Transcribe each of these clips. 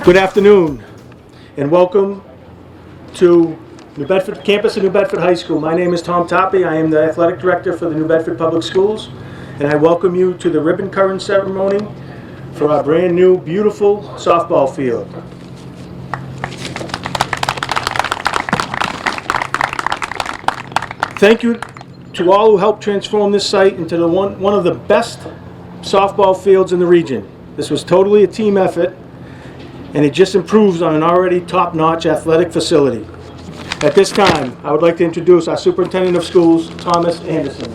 Good afternoon, and welcome to New Bedford campus of New Bedford High School. My name is Tom Toppy. I am the athletic director for the New Bedford Public Schools, and I welcome you to the ribbon cutting ceremony for our brand new, beautiful softball field. Thank you to all who helped transform this site into one of the best softball fields in the region. This was totally a team effort, and it just improves on an already top-notch athletic facility. At this time, I would like to introduce our Superintendent of Schools, Thomas Anderson.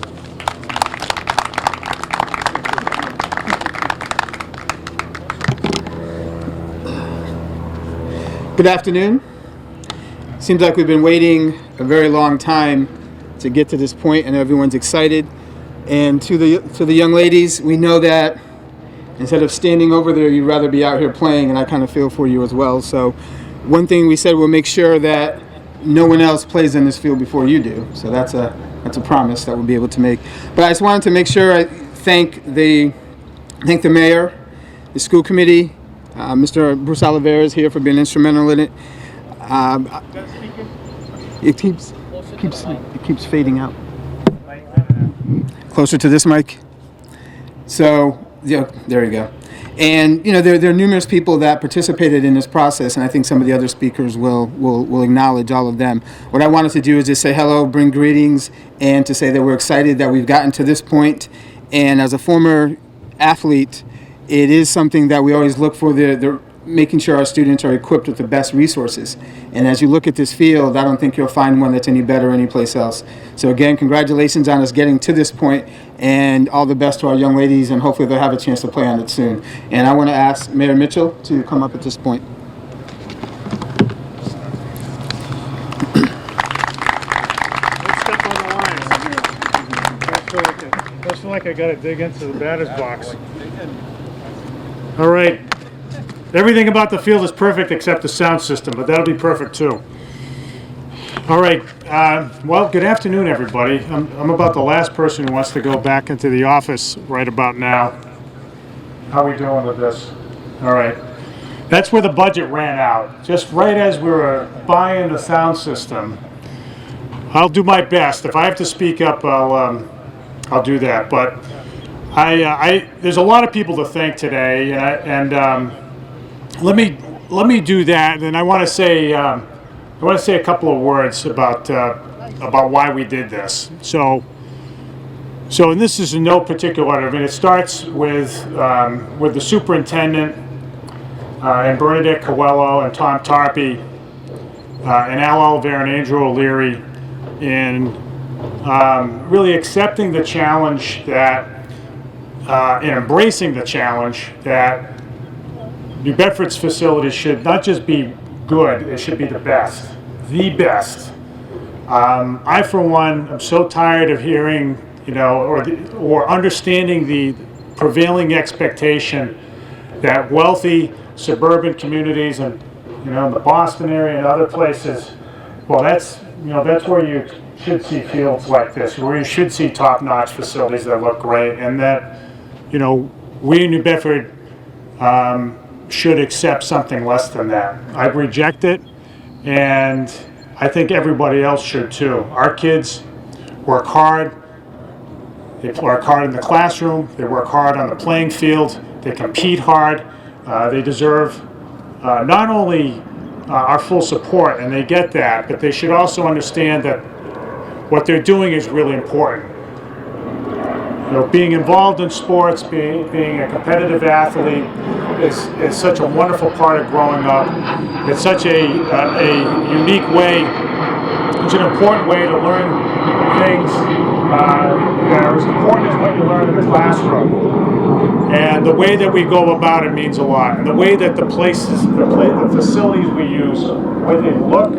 Good afternoon. Seems like we've been waiting a very long time to get to this point, and everyone's excited. And to the young ladies, we know that instead of standing over there, you'd rather be out here playing, and I kind of feel for you as well. So one thing we said, we'll make sure that no one else plays in this field before you do. So that's a promise that we'll be able to make. But I just wanted to make sure I thank the mayor, the school committee, Mr. Bruce Oliveira is here for being instrumental in it. It keeps fading out. Closer to this mic. So. Yeah, there you go. And there are numerous people that participated in this process, and I think some of the other speakers will acknowledge all of them. What I wanted to do is just say hello, bring greetings, and to say that we're excited that we've gotten to this point. And as a former athlete, it is something that we always look for, the making sure our students are equipped with the best resources. And as you look at this field, I don't think you'll find one that's any better anyplace else. So again, congratulations on us getting to this point, and all the best to our young ladies, and hopefully they'll have a chance to play on it soon. And I want to ask Mayor Mitchell to come up at this point. Let's step on the line. I feel like I got to dig into the batter's box. All right. Everything about the field is perfect except the sound system, but that'll be perfect too. All right. Well, good afternoon, everybody. I'm about the last person who wants to go back into the office right about now. How are we doing with this? All right. That's where the budget ran out. Just right as we were buying the sound system. I'll do my best. If I have to speak up, I'll do that. But there's a lot of people to thank today, and let me do that. And I want to say a couple of words about why we did this. So and this is in no particular order. I mean, it starts with the superintendent and Bernadette Coelho and Tom Tarpey and Al Oliver and Andrew O'Leary in really accepting the challenge that and embracing the challenge that New Bedford's facilities should not just be good, it should be the best. The best. I, for one, am so tired of hearing, or understanding the prevailing expectation that wealthy suburban communities and, the Boston area and other places, well, that's where you should see fields like this, where you should see top-notch facilities that look great, and that, we in New Bedford should accept something less than that. I reject it, and I think everybody else should too. Our kids work hard. They work hard in the classroom. They work hard on the playing field. They compete hard. They deserve not only our full support, and they get that, but they should also understand that what they're doing is really important. Being involved in sports, being a competitive athlete is such a wonderful part of growing up. It's such a unique way, it's an important way to learn things that are as important as what you learn in the classroom. And the way that we go about it means a lot. And the way that the facilities we use, the way they look,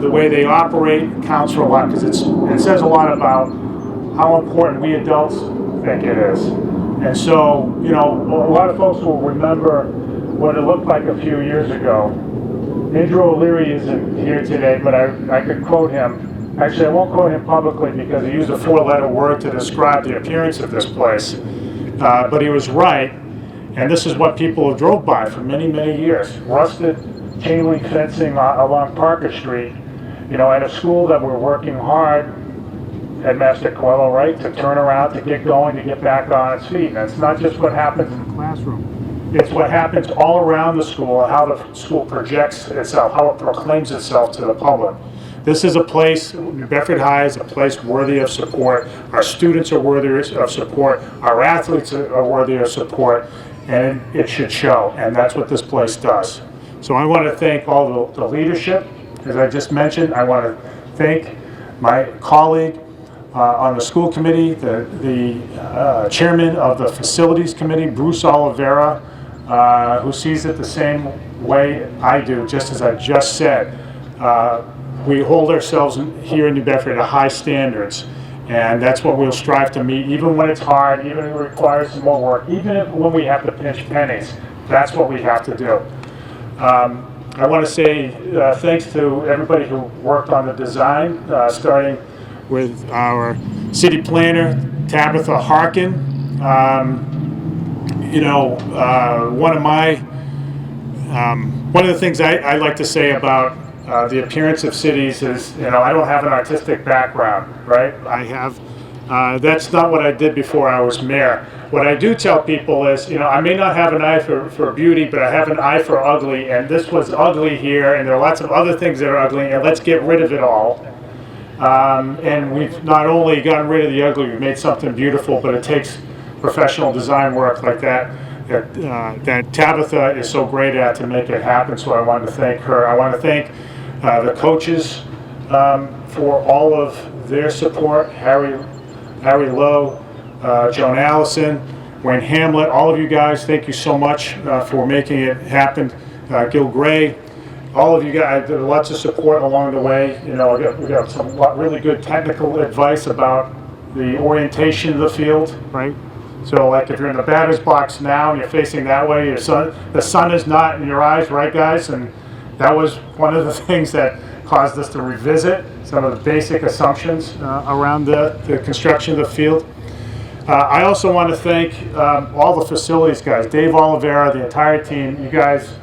the way they operate counts for a lot, because it says a lot about how important we adults think it is. And so, a lot of folks will remember what it looked like a few years ago. Andrew O'Leary isn't here today, but I could quote him. Actually, I won't quote him publicly because he used a 4-letter word to describe the appearance of this place. But he was right. And this is what people have drove by for many, many years. Rusted chain link fencing along Parker Street, you know, at a school that we're working hard, Headmaster Coelho, right, to turn around, to get going, to get back on its feet. And it's not just what happens in the classroom. It's what happens all around the school, how the school projects itself, how it proclaims itself to the public. This is a place, New Bedford High is a place worthy of support. Our students are worthy of support. Our athletes are worthy of support, and it should show. And that's what this place does. So I want to thank all the leadership. As I just mentioned, I want to thank my colleague on the school committee, the chairman of the facilities committee, Bruce Oliveira, who sees it the same way I do, just as I just said. We hold ourselves here in New Bedford at high standards, and that's what we'll strive to meet, even when it's hard, even if it requires some more work, even when we have to pinch pennies. That's what we have to do. I want to say thanks to everybody who worked on the design, starting with our city planner, Tabitha Harkin. You know, one of the things I like to say about the appearance of cities is, you know, I don't have an artistic background, right? I have, that's not what I did before I was mayor. What I do tell people is, you know, I may not have an eye for beauty, but I have an eye for ugly, and this was ugly here, and there are lots of other things that are ugly, and let's get rid of it all. And we've not only gotten rid of the ugly, we've made something beautiful, but it takes professional design work like that Tabitha is so great at to make it happen, so I wanted to thank her. I want to thank the coaches for all of their support, Harry Lowe, Joan Allison, Wayne Hamlet, all of you guys, thank you so much for making it happen. Gil Gray, all of you guys, lots of support along the way. You know, we got some really good technical advice about the orientation of the field, right? So like if you're in the batter's box now and you're facing that way, the sun is not in your eyes, right guys? And that was one of the things that caused us to revisit some of the basic assumptions around the construction of the field. I also want to thank all the facilities guys, Dave Oliveira, the entire team. You guys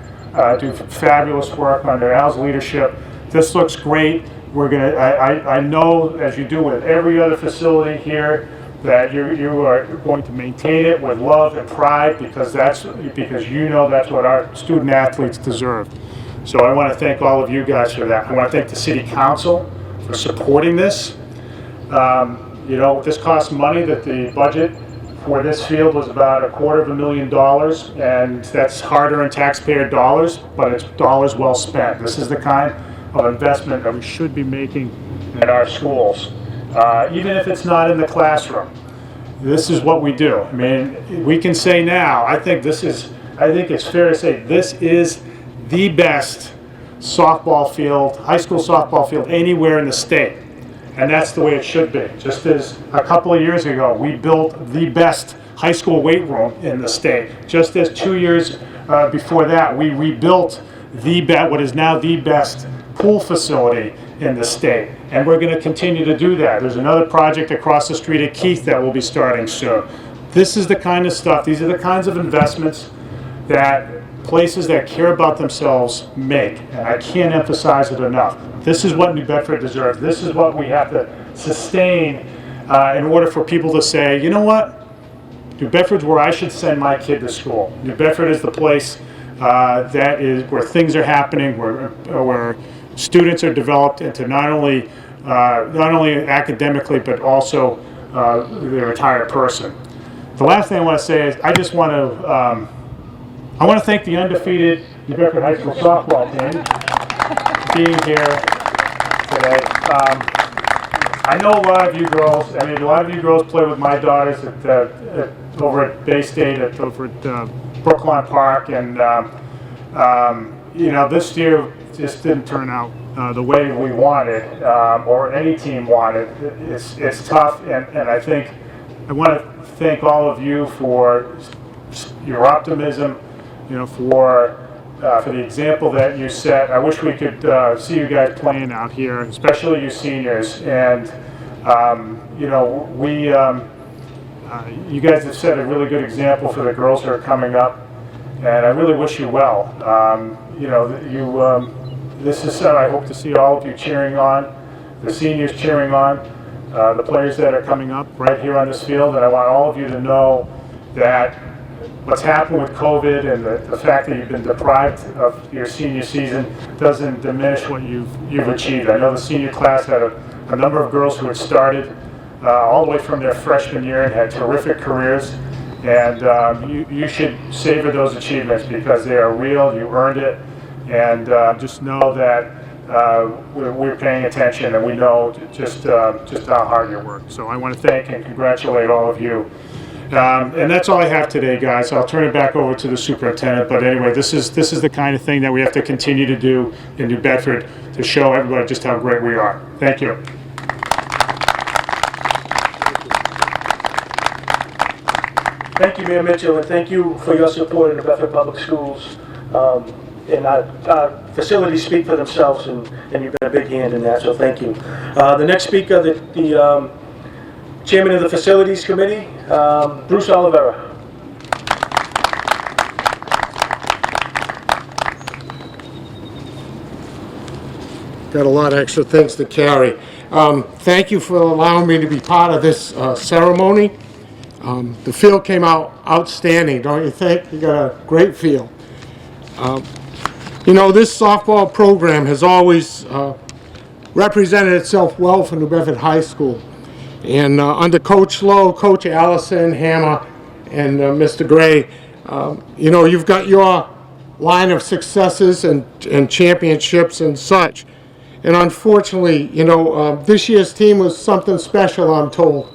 do fabulous work under Al's leadership. This looks great. We're gonna. I know, as you do with every other facility here, that you are going to maintain it with love and pride because you know that's what our student athletes deserve. So I want to thank all of you guys for that. I want to thank the City Council for supporting this. You know, this costs money. That the budget for this field was about $250,000, and that's hard-earned taxpayer dollars, but it's dollars well spent. This is the kind of investment that we should be making in our schools, even if it's not in the classroom. This is what we do. I mean, we can say now, I think it's fair to say this is the best softball field, high school softball field anywhere in the state. And that's the way it should be. Just as a couple of years ago, we built the best high school weight room in the state. Just as 2 years before that, we rebuilt what is now the best pool facility in the state. And we're going to continue to do that. There's another project across the street at Keith that will be starting soon. This is the kind of stuff, these are the kinds of investments that places that care about themselves make. And I can't emphasize it enough. This is what New Bedford deserves. This is what we have to sustain in order for people to say, you know what? New Bedford's where I should send my kid to school. New Bedford is the place that is where things are happening, where students are developed into not only academically, but also their entire person. The last thing I want to say is I want to thank the undefeated New Bedford High School softball team being here today. I know a lot of you girls play with my daughters over at Bay State, over at Brookline Park, and you know, this year just didn't turn out the way we wanted, or any team wanted. It's tough, and I think I want to thank all of you for your optimism, you know, for the example that you set. I wish we could see you guys playing out here, especially you seniors. And you know, you guys have set a really good example for the girls who are coming up. and I really wish you well. You know, this is I hope to see all of you cheering on, the seniors cheering on, the players that are coming up right here on this field, and I want all of you to know that what's happened with COVID and the fact that you've been deprived of your senior season doesn't diminish what you've achieved. I know the senior class had a number of girls who had started all the way from their freshman year and had terrific careers, and you should savor those achievements because they are real. You earned it, and just know that we're paying attention, and we know just how hard you work. So I want to thank and congratulate all of you. And that's all I have today, guys. I'll turn it back over to the superintendent. But anyway, this is the kind of thing that we have to continue to do in New Bedford to show everybody just how great we are. Thank you. Thank you, Mayor Mitchell, and thank you for your support in the Bedford Public Schools. And our facilities speak for themselves, and you've been a big hand in that, so thank you. The next speaker, the Chairman of the Facilities Committee, Bruce Oliveira. Got a lot of extra things to carry. Thank you for allowing me to be part of this ceremony. The field came out outstanding, don't you think? You got a great field. You know, this softball program has always represented itself well for New Bedford High School. And under Coach Lowe, Coach Allison, Hammer, and Mr. Gray, you know, you've got your line of successes and championships and such. And unfortunately, you know, this year's team was something special, I'm told.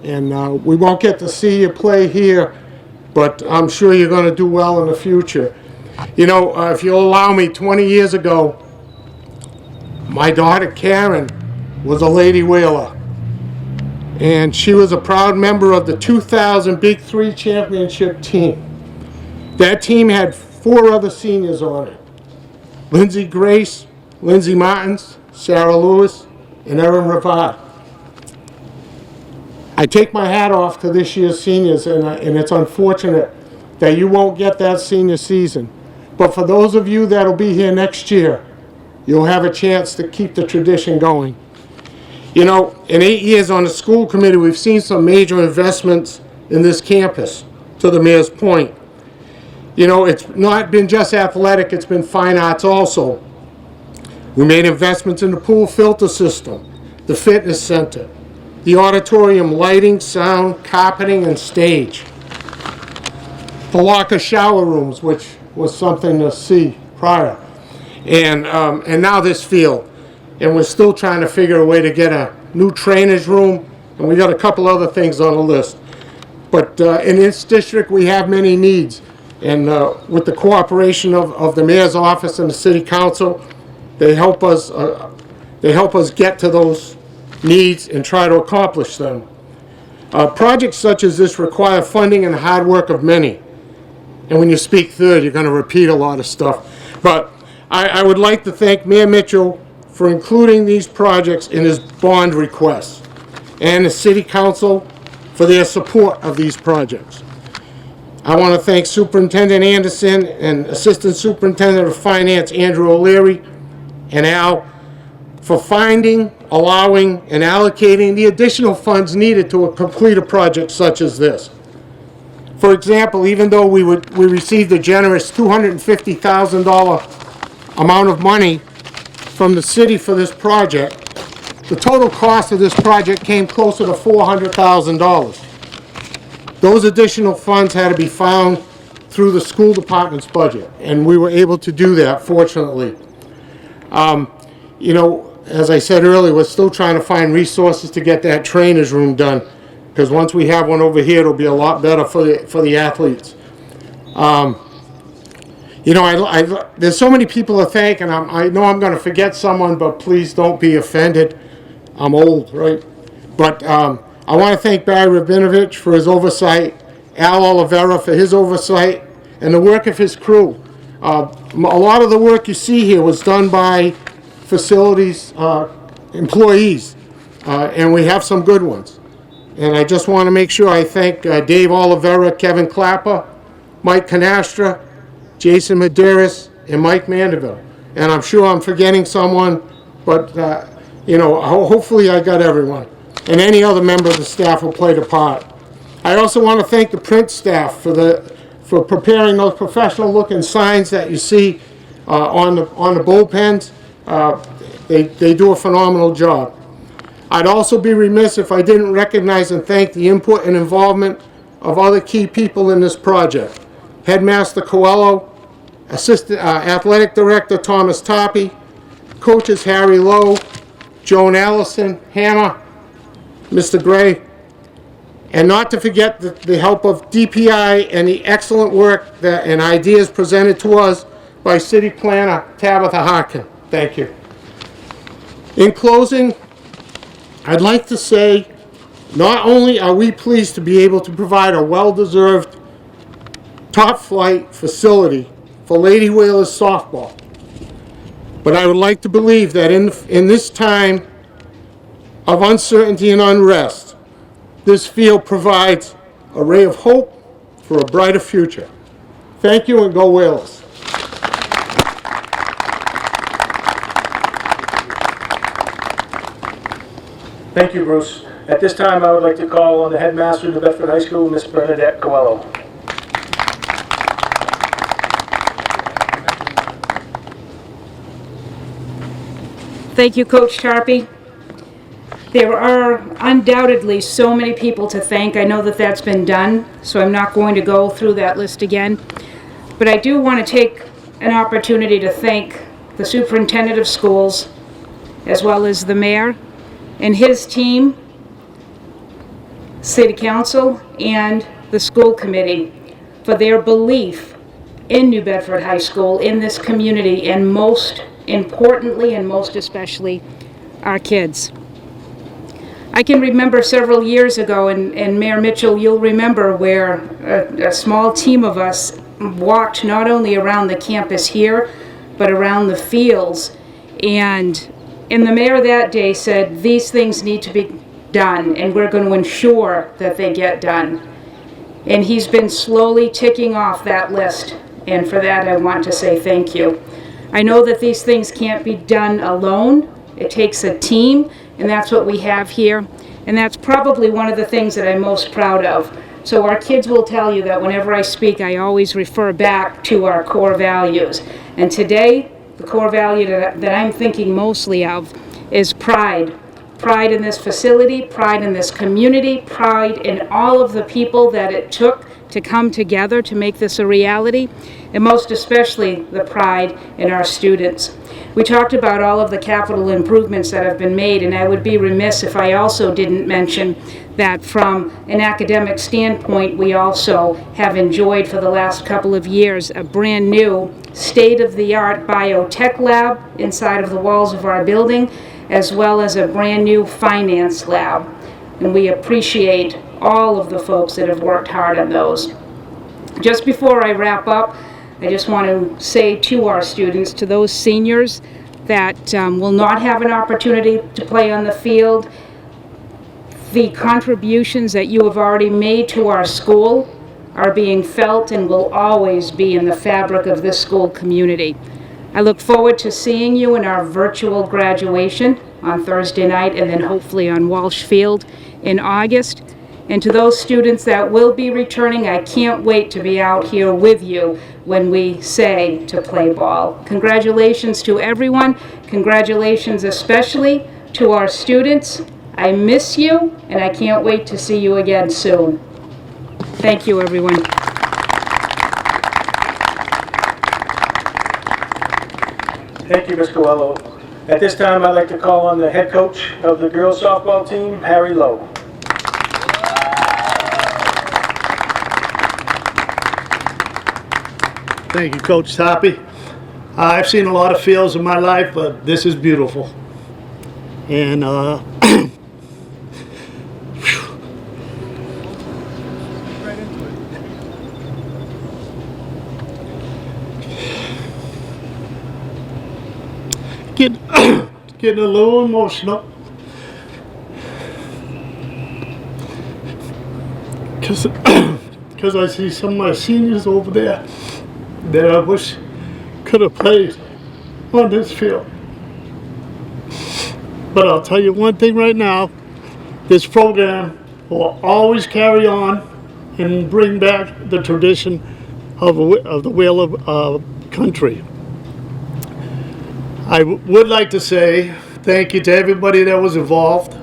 And we won't get to see you play here, but I'm sure you're going to do well in the future. You know, if you'll allow me, 20 years ago, my daughter Karen was a Lady Whaler. And she was a proud member of the 2000 Big Three Championship team. That team had 4 other seniors on it. Lindsay Grace, Lindsay Martins, Sarah Lewis, and Erin Rivard. I take my hat off to this year's seniors, and it's unfortunate that you won't get that senior season. But for those of you that'll be here next year, you'll have a chance to keep the tradition going. You know, in 8 years on the school committee, we've seen some major investments in this campus, to the mayor's point. You know, it's not been just athletic, it's been fine arts also. We made investments in the pool filter system, the fitness center, the auditorium lighting, sound, carpeting, and stage. The locker shower rooms, which was something to see prior. And now this field. And we're still trying to figure a way to get a new trainer's room, and we got a couple other things on the list. But in this district, we have many needs, and with the cooperation of the mayor's office and the city council, they help us get to those needs and try to accomplish them. Projects such as this require funding and hard work of many. And when you speak third, you're going to repeat a lot of stuff. But I would like to thank Mayor Mitchell for including these projects in his bond requests, and the City Council for their support of these projects. I want to thank Superintendent Anderson and Assistant Superintendent of Finance Andrew O'Leary and Al for finding, allowing, and allocating the additional funds needed to complete a project such as this. For example, even though we received a generous $250,000 amount of money from the city for this project, the total cost of this project came closer to $400,000. Those additional funds had to be found through the school department's budget, and we were able to do that, fortunately. You know, as I said earlier, we're still trying to find resources to get that trainer's room done, because once we have one over here, it'll be a lot better for the athletes. You know, there's so many people to thank, and I know I'm going to forget someone, but please don't be offended. I'm old, right? But I want to thank Barry Rabinovich for his oversight, Al Oliveira for his oversight, and the work of his crew. A lot of the work you see here was done by facilities employees, and we have some good ones. And I just want to make sure I thank Dave Oliveira, Kevin Clapper, Mike Canastra, Jason Medeiros, and Mike Mandeville. And I'm sure I'm forgetting someone, but, hopefully I got everyone. And any other member of the staff who played a part. I also want to thank the print staff for preparing those professional-looking signs that you see on the bullpens. They do a phenomenal job. I'd also be remiss if I didn't recognize and thank the input and involvement of other key people in this project. Headmaster Coelho, Assistant Athletic Director Thomas Toppy, coaches Harry Lowe, Joan Allison, Hammer, Mr. Gray, and not to forget the help of DPI and the excellent work and ideas presented to us by City Planner Tabitha Harkin. Thank you. In closing, I'd like to say, not only are we pleased to be able to provide a well-deserved top-flight facility for Lady Whalers softball, but I would like to believe that in this time of uncertainty and unrest, this field provides a ray of hope for a brighter future. Thank you, and go Whalers. Thank you, Bruce. At this time, I would like to call on the headmaster of the Bedford High School, Miss Bernadette Coelho. Thank you, Coach Tarpey. There are undoubtedly so many people to thank. I know that that's been done, so I'm not going to go through that list again. But I do want to take an opportunity to thank the superintendent of schools, as well as the mayor and his team, city council, and the school committee for their belief in New Bedford High School, in this community, and most importantly and most especially our kids. I can remember several years ago, and Mayor Mitchell, you'll remember, where a small team of us walked not only around the campus here, but around the fields. And the mayor that day said, these things need to be done, and we're going to ensure that they get done. And he's been slowly ticking off that list, and for that I want to say thank you. I know that these things can't be done alone. It takes a team, and that's what we have here. And that's probably one of the things that I'm most proud of. So our kids will tell you that whenever I speak, I always refer back to our core values. And today, the core value that I'm thinking mostly of is pride. Pride in this facility, pride in this community, pride in all of the people that it took to come together to make this a reality, and most especially the pride in our students. We talked about all of the capital improvements that have been made, and I would be remiss if I also didn't mention that from an academic standpoint, we also have enjoyed for the last couple of years a brand new state-of-the-art biotech lab inside of the walls of our building, as well as a brand new finance lab. And we appreciate all of the folks that have worked hard on those. Just before I wrap up, I just want to say to our students, to those seniors that will not have an opportunity to play on the field, the contributions that you have already made to our school are being felt and will always be in the fabric of this school community. I look forward to seeing you in our virtual graduation on Thursday night, and then hopefully on Walsh Field in August. And to those students that will be returning, I can't wait to be out here with you when we say to play ball. Congratulations to everyone. Congratulations especially to our students. I miss you, and I can't wait to see you again soon. Thank you, everyone. Thank you, Ms. Coelho. At this time, I'd like to call on the head coach of the girls softball team, Harry Lowe. Thank you, Coach Toppy. I've seen a lot of fields in my life, but this is beautiful. And getting a little emotional because I see some of my seniors over there that I wish could have played on this field. But I'll tell you one thing right now, this program will always carry on and bring back the tradition of the Whaler country. I would like to say thank you to everybody that was involved,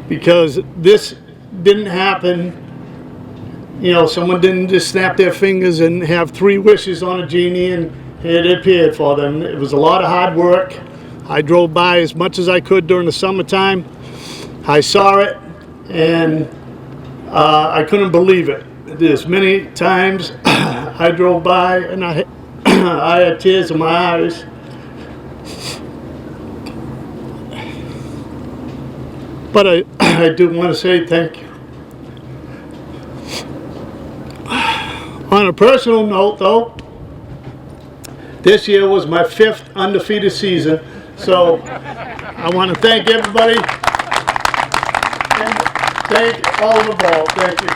because this didn't happen. You know, someone didn't just snap their fingers and have 3 wishes on a genie and it appeared for them. It was a lot of hard work. I drove by as much as I could during the summertime. I saw it and I couldn't believe it. There's many times I drove by and I had tears in my eyes. But I do want to say thank you. On a personal note, though, this year was my 5th undefeated season, so I want to thank everybody and thank all involved. Thank you.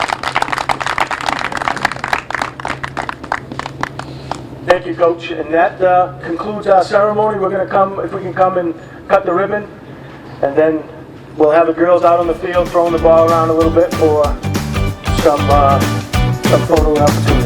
Thank you, Coach. And that concludes our ceremony. We're going to come, if we can come and cut the ribbon, and then we'll have the girls out on the field throwing the ball around a little bit for some photo opportunities.